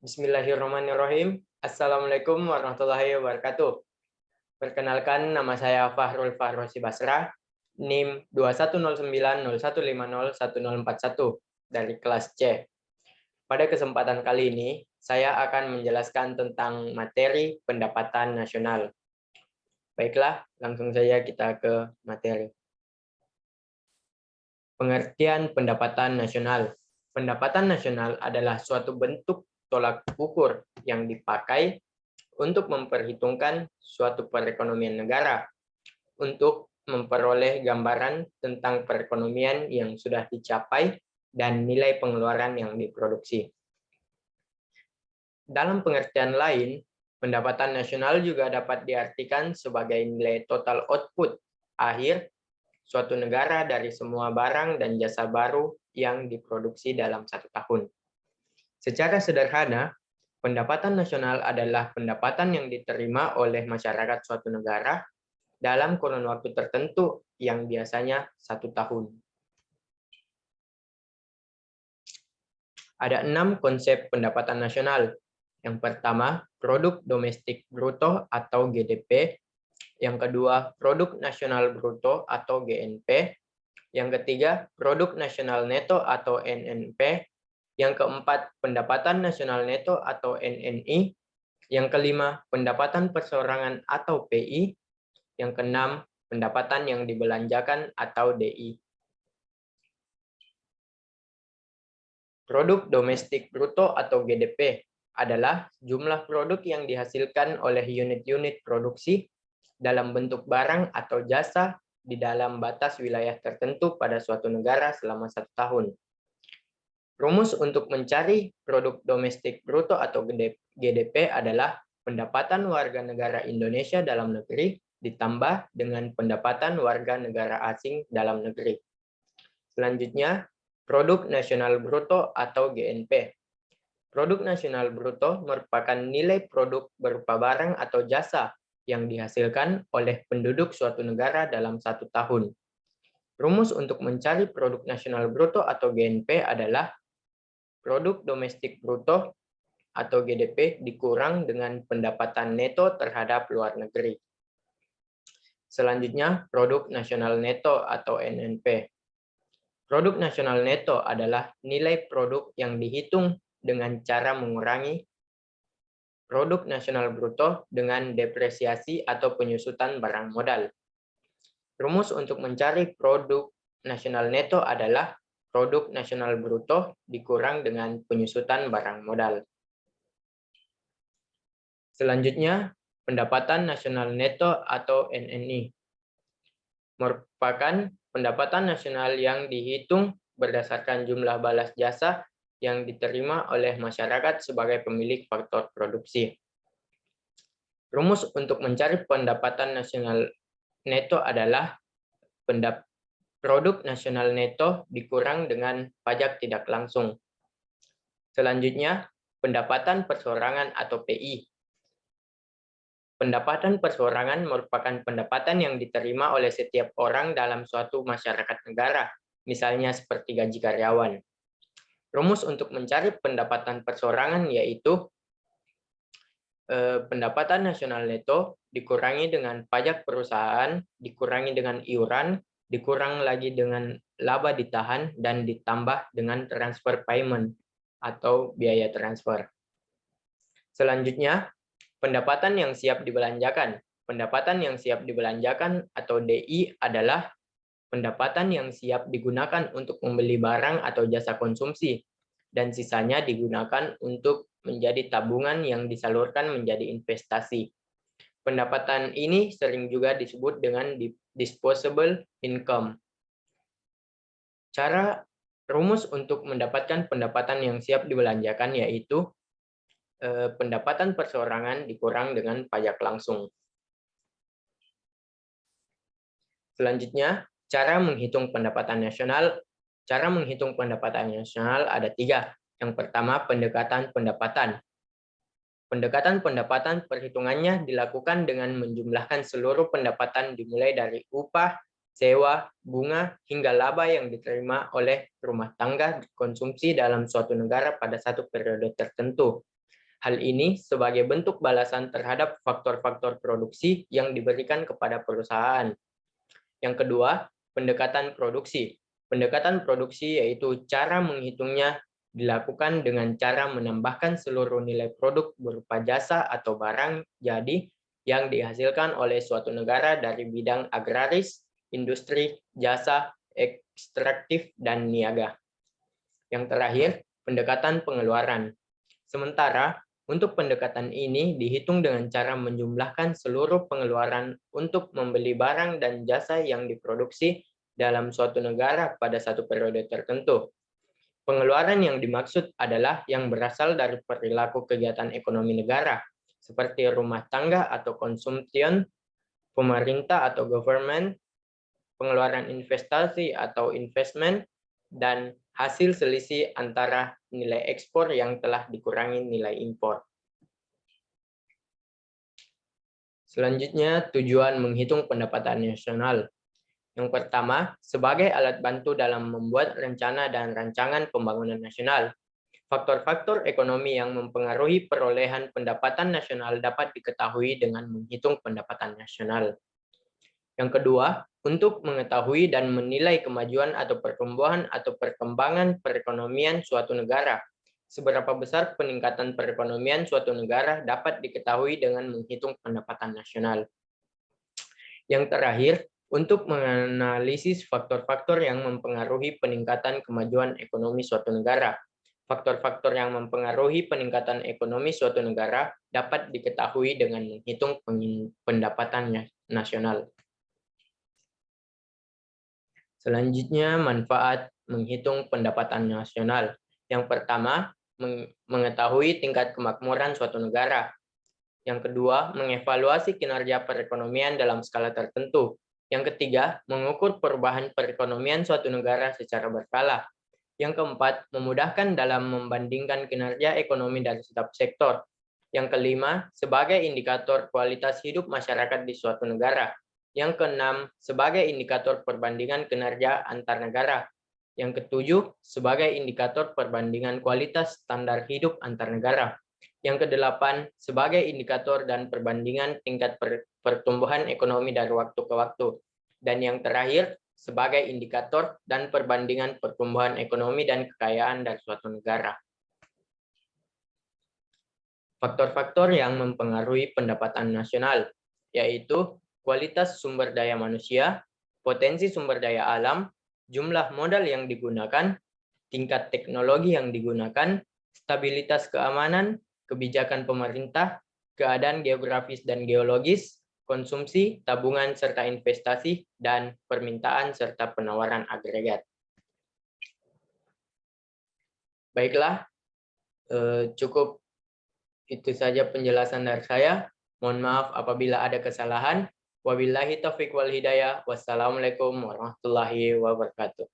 Bismillahirrahmanirrahim. Assalamualaikum warahmatullahi wabarakatuh. Perkenalkan, nama saya Fahrul Fahrosi Basra, NIM 210901501041 dari kelas C. Pada kesempatan kali ini, saya akan menjelaskan tentang materi pendapatan nasional. Baiklah, langsung saja kita ke materi. Pengertian pendapatan nasional. Pendapatan nasional adalah suatu bentuk tolak ukur yang dipakai untuk memperhitungkan suatu perekonomian negara, untuk memperoleh gambaran tentang perekonomian yang sudah dicapai dan nilai pengeluaran yang diproduksi. Dalam pengertian lain, pendapatan nasional juga dapat diartikan sebagai nilai total output akhir suatu negara dari semua barang dan jasa baru yang diproduksi dalam satu tahun. Secara sederhana, pendapatan nasional adalah pendapatan yang diterima oleh masyarakat suatu negara dalam kurun waktu tertentu yang biasanya 1 tahun. Ada 6 konsep pendapatan nasional. Yang pertama, produk domestik bruto atau GDP. Yang kedua, produk nasional bruto atau GNP. Yang ketiga, produk nasional neto atau NNP. Yang keempat, pendapatan nasional neto atau NNI. Yang kelima, pendapatan perseorangan atau PI. Yang keenam, pendapatan yang dibelanjakan atau DI. Produk domestik bruto atau GDP adalah jumlah produk yang dihasilkan oleh unit-unit produksi dalam bentuk barang atau jasa di dalam batas wilayah tertentu pada suatu negara selama 1 tahun. Rumus untuk mencari produk domestik bruto atau GDP adalah pendapatan warga negara Indonesia dalam negeri ditambah dengan pendapatan warga negara asing dalam negeri. Selanjutnya, produk nasional bruto atau GNP. Produk nasional bruto merupakan nilai produk berupa barang atau jasa yang dihasilkan oleh penduduk suatu negara dalam 1 tahun. Rumus untuk mencari produk nasional bruto atau GNP adalah produk domestik bruto atau GDP dikurang dengan pendapatan neto terhadap luar negeri. Selanjutnya, produk nasional neto atau NNP. Produk nasional neto adalah nilai produk yang dihitung dengan cara mengurangi produk nasional bruto dengan depresiasi atau penyusutan barang modal. Rumus untuk mencari produk nasional neto adalah produk nasional bruto dikurang dengan penyusutan barang modal. Selanjutnya, pendapatan nasional neto atau NNI merupakan pendapatan nasional yang dihitung berdasarkan jumlah balas jasa yang diterima oleh masyarakat sebagai pemilik faktor produksi. Rumus untuk mencari pendapatan nasional neto adalah produk nasional neto dikurang dengan pajak tidak langsung. Selanjutnya, pendapatan perseorangan atau PI. Pendapatan perseorangan merupakan pendapatan yang diterima oleh setiap orang dalam suatu masyarakat negara, misalnya seperti gaji karyawan. Rumus untuk mencari pendapatan perseorangan yaitu pendapatan nasional neto dikurangi dengan pajak perusahaan, dikurangi dengan iuran, dikurang lagi dengan laba ditahan, dan ditambah dengan transfer payment atau biaya transfer. Selanjutnya, pendapatan yang siap dibelanjakan. Pendapatan yang siap dibelanjakan atau DI adalah pendapatan yang siap digunakan untuk membeli barang atau jasa konsumsi, dan sisanya digunakan untuk menjadi tabungan yang disalurkan menjadi investasi. Pendapatan ini sering juga disebut dengan disposable income. Rumus untuk mendapatkan pendapatan yang siap dibelanjakan yaitu pendapatan perseorangan dikurang dengan pajak langsung. Selanjutnya, cara menghitung pendapatan nasional. Cara menghitung pendapatan nasional ada 3. Yang pertama, pendekatan pendapatan. Pendekatan pendapatan perhitungannya dilakukan dengan menjumlahkan seluruh pendapatan dimulai dari upah, sewa, bunga, hingga laba yang diterima oleh rumah tangga konsumsi dalam suatu negara pada satu periode tertentu. Hal ini sebagai bentuk balasan terhadap faktor-faktor produksi yang diberikan kepada perusahaan. Yang kedua, pendekatan produksi. Pendekatan produksi yaitu cara menghitungnya dilakukan dengan cara menambahkan seluruh nilai produk berupa jasa atau barang jadi yang dihasilkan oleh suatu negara dari bidang agraris, industri, jasa, ekstraktif, dan niaga. Yang terakhir, pendekatan pengeluaran. Sementara, untuk pendekatan ini dihitung dengan cara menjumlahkan seluruh pengeluaran untuk membeli barang dan jasa yang diproduksi dalam suatu negara pada satu periode tertentu. Pengeluaran yang dimaksud adalah yang berasal dari perilaku kegiatan ekonomi negara, seperti rumah tangga atau consumption, pemerintah atau government, pengeluaran investasi atau investment, dan hasil selisih antara nilai ekspor yang telah dikurangi nilai impor. Selanjutnya, tujuan menghitung pendapatan nasional. Yang pertama, sebagai alat bantu dalam membuat rencana dan rancangan pembangunan nasional. Faktor-faktor ekonomi yang mempengaruhi perolehan pendapatan nasional dapat diketahui dengan menghitung pendapatan nasional. Yang kedua, untuk mengetahui dan menilai kemajuan atau pertumbuhan atau perkembangan perekonomian suatu negara. Seberapa besar peningkatan perekonomian suatu negara dapat diketahui dengan menghitung pendapatan nasional. Yang terakhir, untuk menganalisis faktor-faktor yang mempengaruhi peningkatan kemajuan ekonomi suatu negara. Faktor-faktor yang mempengaruhi peningkatan ekonomi suatu negara dapat diketahui dengan menghitung pendapatan nasional. Selanjutnya, manfaat menghitung pendapatan nasional. Yang pertama, mengetahui tingkat kemakmuran suatu negara. Yang kedua, mengevaluasi kinerja perekonomian dalam skala tertentu. Yang ketiga, mengukur perubahan perekonomian suatu negara secara berkala. Yang keempat, memudahkan dalam membandingkan kinerja ekonomi dari setiap sektor. Yang kelima, sebagai indikator kualitas hidup masyarakat di suatu negara. Yang keenam, sebagai indikator perbandingan kinerja antar negara. Yang ketujuh, sebagai indikator perbandingan kualitas standar hidup antar negara. Yang kedelapan, sebagai indikator dan perbandingan tingkat pertumbuhan ekonomi dari waktu ke waktu. Dan yang terakhir, sebagai indikator dan perbandingan pertumbuhan ekonomi dan kekayaan dari suatu negara. Faktor-faktor yang mempengaruhi pendapatan nasional, yaitu kualitas sumber daya manusia, potensi sumber daya alam, jumlah modal yang digunakan, tingkat teknologi yang digunakan, stabilitas keamanan, kebijakan pemerintah, keadaan geografis dan geologis, konsumsi, tabungan serta investasi, dan permintaan serta penawaran agregat. Baiklah, cukup itu saja penjelasan dari saya. Mohon maaf apabila ada kesalahan. Wabillahi taufiq wal hidayah. Wassalamualaikum warahmatullahi wabarakatuh.